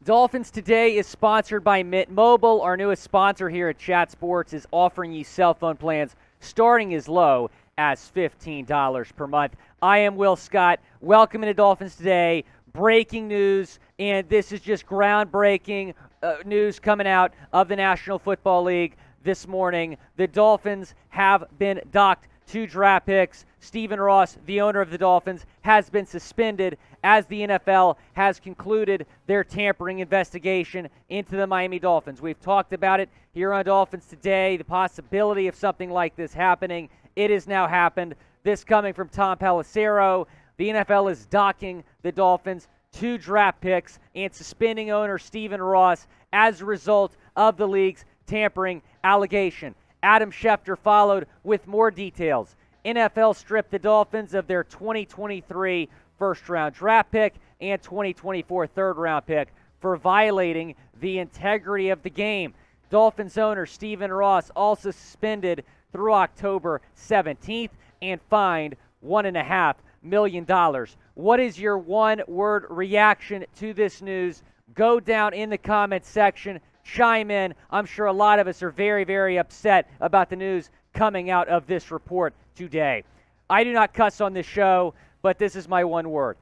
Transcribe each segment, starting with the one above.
Dolphins Today is sponsored by Mint Mobile. Our newest sponsor here at Chat Sports is offering you cell phone plans starting as low as $15 per month. I am Will Scott. Welcome to Dolphins Today. Breaking news, and this is just groundbreaking news coming out of the National Football League this morning. The Dolphins have been docked 2 draft picks. Stephen Ross, the owner of the Dolphins, has been suspended as the NFL has concluded their tampering investigation into the Miami Dolphins. We've talked about it here on Dolphins Today, the possibility of something like this happening. It has now happened. This coming from Tom Pelissero. The NFL is docking the Dolphins 2 draft picks and suspending owner Stephen Ross as a result of the league's tampering allegation. Adam Schefter followed with more details. NFL stripped the Dolphins of their 2023 first-round draft pick and 2024 third-round pick for violating the integrity of the game. Dolphins owner Stephen Ross also suspended through October 17th and fined $1.5 million. What is your one-word reaction to this news? Go down in the comments section. Chime in. I'm sure a lot of us are very, very upset about the news coming out of this report today. I do not cuss on this show, but this is my one word.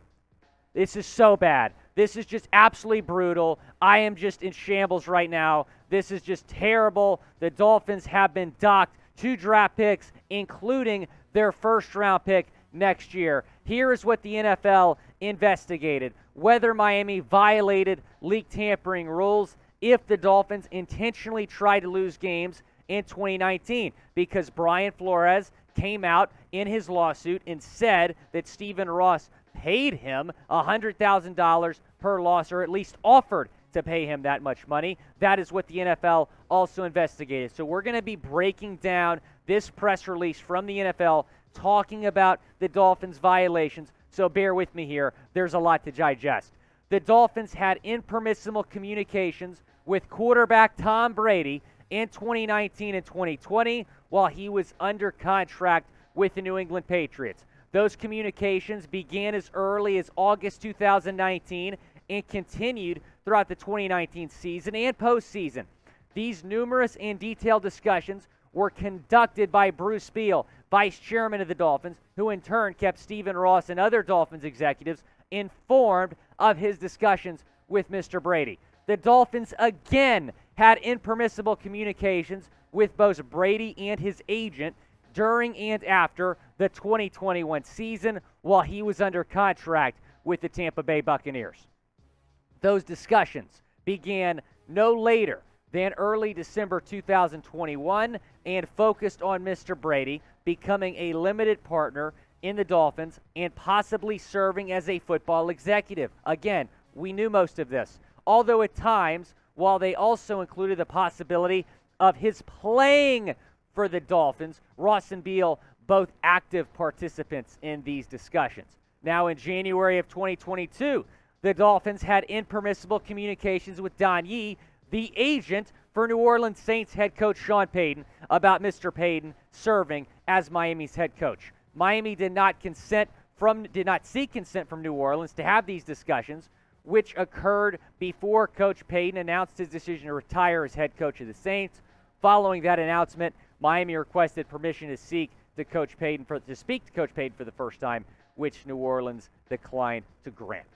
This is so bad. This is just absolutely brutal. I am just in shambles right now. This is just terrible. The Dolphins have been docked 2 draft picks, including their first-round pick next year. Here is what the NFL investigated: whether Miami violated league tampering rules if the Dolphins intentionally tried to lose games in 2019, because Brian Flores came out in his lawsuit and said that Stephen Ross paid him $100,000 per loss, or at least offered to pay him that much money. That is what the NFL also investigated. So we're going to be breaking down this press release from the NFL talking about the Dolphins' violations, so bear with me here. There's a lot to digest. The Dolphins had impermissible communications with quarterback Tom Brady in 2019 and 2020 while he was under contract with the New England Patriots. Those communications began as early as August 2019 and continued throughout the 2019 season and postseason. These numerous and detailed discussions were conducted by Bruce Beal, vice chairman of the Dolphins, who in turn kept Stephen Ross and other Dolphins executives informed of his discussions with Mr. Brady. The Dolphins again had impermissible communications with both Brady and his agent during and after the 2021 season while he was under contract with the Tampa Bay Buccaneers. Those discussions began no later than early December 2021 and focused on Mr. Brady becoming a limited partner in the Dolphins and possibly serving as a football executive. Again, we knew most of this, although at times, while they also included the possibility of his playing for the Dolphins, Ross and Beal both active participants in these discussions. Now in January of 2022, the Dolphins had impermissible communications with Don Yee, the agent for New Orleans Saints head coach Sean Payton, about Mr. Payton serving as Miami's head coach. Miami did not seek consent from New Orleans to have these discussions, which occurred before Coach Payton announced his decision to retire as head coach of the Saints. Following that announcement, Miami requested permission to speak to Coach Payton for the first time, which New Orleans declined to grant.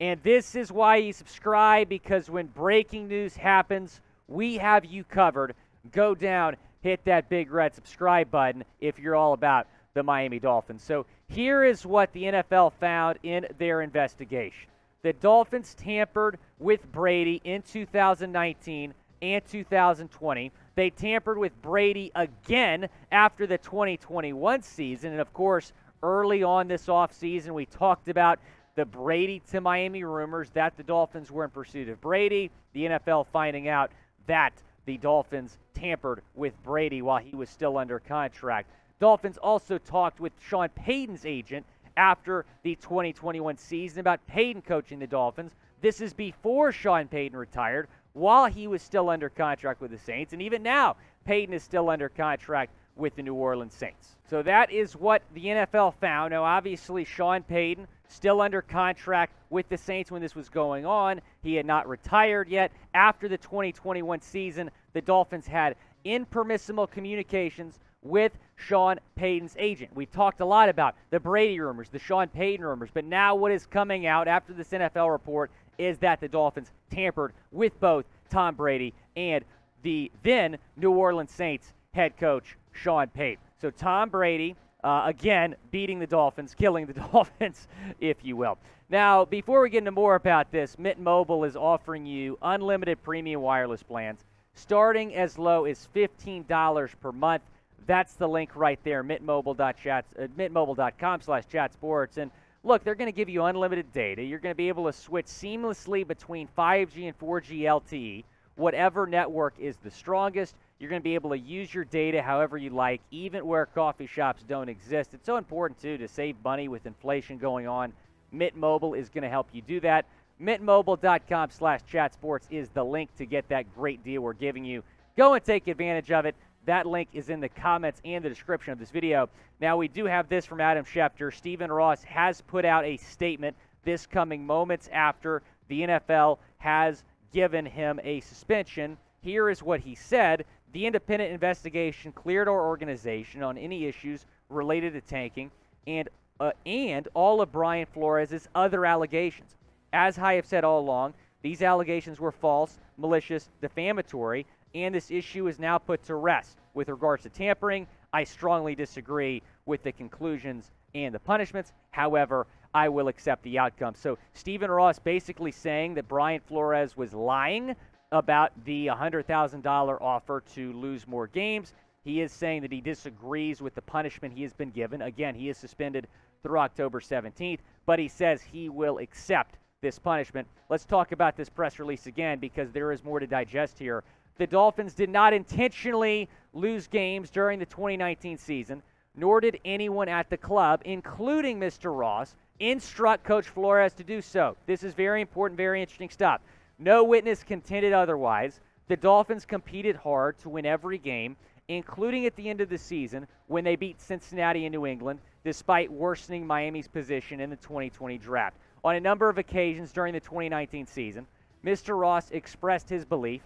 And this is why you subscribe, because when breaking news happens, we have you covered. Go down, hit that big red subscribe button if you're all about the Miami Dolphins. So here is what the NFL found in their investigation. The Dolphins tampered with Brady in 2019 and 2020. They tampered with Brady again after the 2021 season. And, of course, early on this offseason, we talked about the Brady to Miami rumors that the Dolphins were in pursuit of Brady. The NFL finding out that the Dolphins tampered with Brady while he was still under contract. Dolphins also talked with Sean Payton's agent after the 2021 season about Payton coaching the Dolphins. This is before Sean Payton retired, while he was still under contract with the Saints. And even now, Payton is still under contract with the New Orleans Saints. So that is what the NFL found. Now, obviously, Sean Payton still under contract with the Saints when this was going on. He had not retired yet. After the 2021 season, the Dolphins had impermissible communications with Sean Payton's agent. We've talked a lot about the Brady rumors, the Sean Payton rumors, but now what is coming out after this NFL report is that the Dolphins tampered with both Tom Brady and the then New Orleans Saints head coach Sean Payton. So Tom Brady, again, beating the Dolphins, killing the Dolphins, if you will. Now, before we get into more about this, Mint Mobile is offering you unlimited premium wireless plans starting as low as $15 per month. That's the link right there, mintmobile.com/chatsports. And look, they're going to give you unlimited data. You're going to be able to switch seamlessly between 5G and 4G LTE, whatever network is the strongest. You're going to be able to use your data however you like, even where coffee shops don't exist. It's so important, too, to save money with inflation going on. Mint Mobile is going to help you do that. mintmobile.com/chatsports is the link to get that great deal we're giving you. Go and take advantage of it. That link is in the comments and the description of this video. Now, we do have this from Adam Schefter. Stephen Ross has put out a statement this coming moments after the NFL has given him a suspension. Here is what he said. The independent investigation cleared our organization on any issues related to tanking and all of Brian Flores' other allegations. As I have said all along, these allegations were false, malicious, defamatory, and this issue is now put to rest. With regards to tampering, I strongly disagree with the conclusions and the punishments. However, I will accept the outcome. So Stephen Ross basically saying that Brian Flores was lying about the $100,000 offer to lose more games. He is saying that he disagrees with the punishment he has been given. Again, he is suspended through October 17th, but he says he will accept this punishment. Let's talk about this press release again because there is more to digest here. The Dolphins did not intentionally lose games during the 2019 season, nor did anyone at the club, including Mr. Ross, instruct Coach Flores to do so. This is very important, very interesting stuff. No witness contended otherwise. The Dolphins competed hard to win every game, including at the end of the season when they beat Cincinnati and New England, despite worsening Miami's position in the 2020 draft. On a number of occasions during the 2019 season, Mr. Ross expressed his belief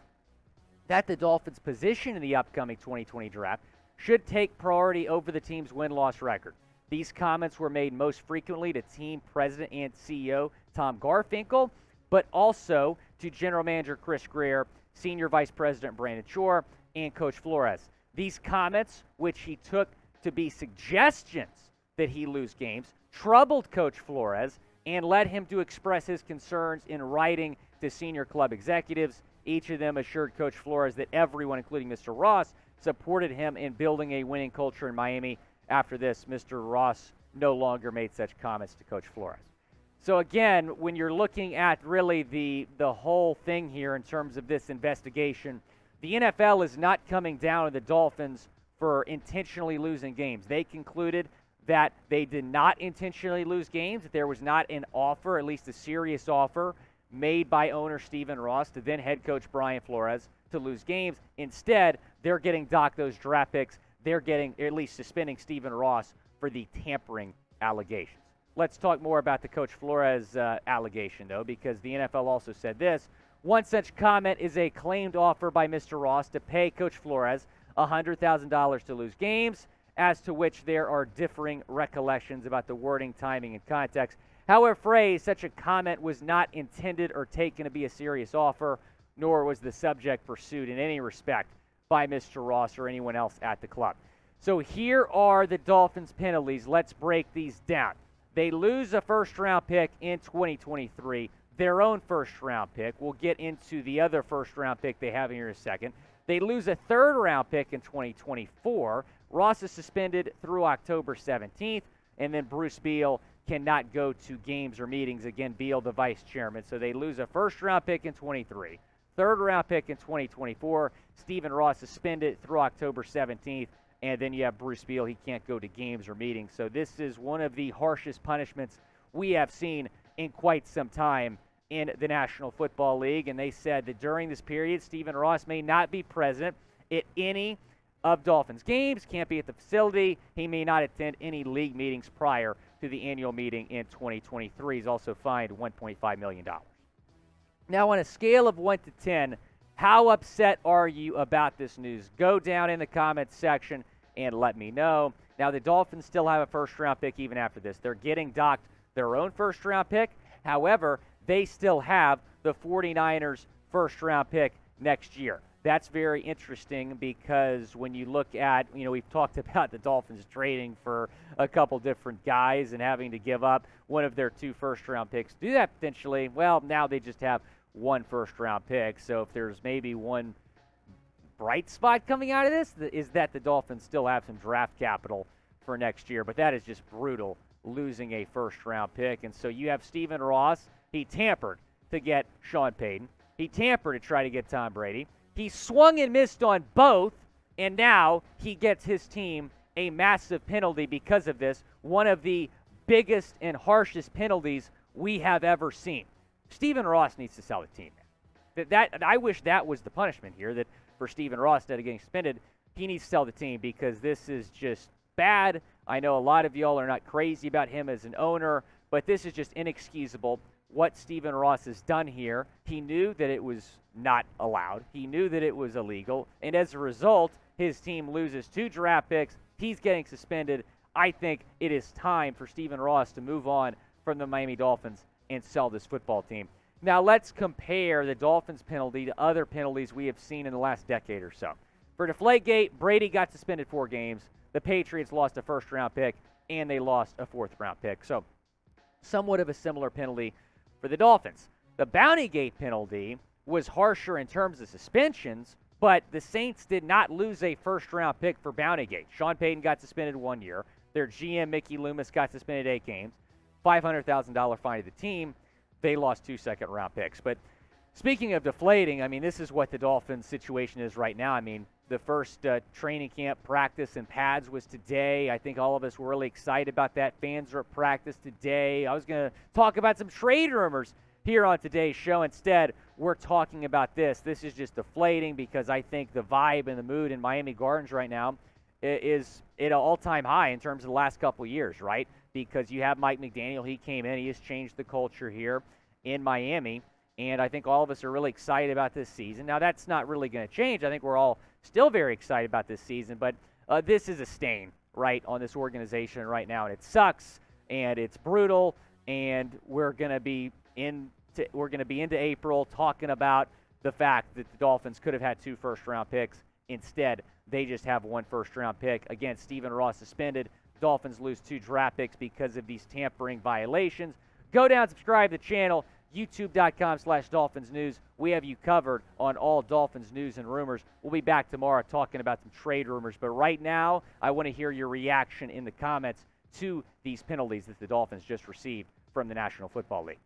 that the Dolphins' position in the upcoming 2020 draft should take priority over the team's win-loss record. These comments were made most frequently to team president and CEO Tom Garfinkel, but also to general manager Chris Greer, senior vice president Brandon Shore, and Coach Flores. These comments, which he took to be suggestions that he lose games, troubled Coach Flores and led him to express his concerns in writing to senior club executives. Each of them assured Coach Flores that everyone, including Mr. Ross, supported him in building a winning culture in Miami. After this, Mr. Ross no longer made such comments to Coach Flores. So again, when you're looking at really the whole thing here in terms of this investigation, the NFL is not coming down on the Dolphins for intentionally losing games. They concluded that they did not intentionally lose games, that there was not an offer, at least a serious offer, made by owner Stephen Ross to then head coach Brian Flores to lose games. Instead, they're getting docked those draft picks. They're getting, at least suspending Stephen Ross for the tampering allegations. Let's talk more about the Coach Flores allegation, though, because the NFL also said this. One such comment is a claimed offer by Mr. Ross to pay Coach Flores $100,000 to lose games, as to which there are differing recollections about the wording, timing, and context. However phrased, such a comment was not intended or taken to be a serious offer, nor was the subject pursued in any respect by Mr. Ross or anyone else at the club. So here are the Dolphins' penalties. Let's break these down. They lose a first-round pick in 2023, their own first-round pick. We'll get into the other first-round pick they have here in a second. They lose a third-round pick in 2024. Ross is suspended through October 17th, and then Bruce Beal cannot go to games or meetings. Again, Beal, the vice chairman. So they lose a first-round pick in 23, third-round pick in 2024. Stephen Ross suspended through October 17th, and then you have Bruce Beal. He can't go to games or meetings. So this is one of the harshest punishments we have seen in quite some time in the National Football League. And they said that during this period, Stephen Ross may not be present at any of Dolphins games, can't be at the facility. He may not attend any league meetings prior to the annual meeting in 2023. He's also fined $1.5 million. Now, on a scale of 1 to 10, how upset are you about this news? Go down in the comments section and let me know. Now, the Dolphins still have a first-round pick even after this. They're getting docked their own first-round pick. However, they still have the 49ers' first-round pick next year. That's very interesting because when you look at, we've talked about the Dolphins trading for a couple different guys and having to give up one of their 2 first-round picks. Do that potentially. Well, now they just have 1 first-round pick. So if there's maybe one bright spot coming out of this, is that the Dolphins still have some draft capital for next year. But that is just brutal, losing a first-round pick. And so you have Stephen Ross. He tampered to get Sean Payton. He tampered to try to get Tom Brady. He swung and missed on both, and now he gets his team a massive penalty because of this, one of the biggest and harshest penalties we have ever seen. Stephen Ross needs to sell the team. I wish that was the punishment here, that for Stephen Ross, instead of getting suspended, he needs to sell the team because this is just bad. I know a lot of y'all are not crazy about him as an owner, but this is just inexcusable what Stephen Ross has done here. He knew that it was not allowed. He knew that it was illegal. And as a result, his team loses 2 draft picks. He's getting suspended. I think it is time for Stephen Ross to move on from the Miami Dolphins and sell this football team. Now let's compare the Dolphins penalty to other penalties we have seen in the last decade or so. For Deflategate, Brady got suspended 4 games. The Patriots lost a first-round pick, and they lost a 4th-round pick. So somewhat of a similar penalty for the Dolphins. The Bountygate penalty was harsher in terms of suspensions, but the Saints did not lose a first-round pick for Bountygate. Sean Payton got suspended 1 year. Their GM, Mickey Loomis, got suspended 8 games. $500,000 fine to the team. They lost 2 second-round picks. But speaking of deflating, this is what the Dolphins' situation is right now. The first training camp practice and pads was today. I think all of us were really excited about that. Fans are at practice today. I was going to talk about some trade rumors here on today's show. Instead, we're talking about this. This is just deflating because I think the vibe and the mood in Miami Gardens right now is at an all-time high in terms of the last couple of years, right? Because you have Mike McDaniel. He came in. He has changed the culture here in Miami. And I think all of us are really excited about this season. Now, that's not really going to change. I think we're all still very excited about this season. But this is a stain, right, on this organization right now. And it sucks, and it's brutal, and we're going to be into April talking about the fact that the Dolphins could have had 2 first-round picks. Instead, they just have 1 first-round pick. Again, Stephen Ross suspended. Dolphins lose 2 draft picks because of these tampering violations. Go down, subscribe to the channel, youtube.com/Dolphins News. We have you covered on all Dolphins news and rumors. We'll be back tomorrow talking about some trade rumors. But right now, I want to hear your reaction in the comments to these penalties that the Dolphins just received from the National Football League.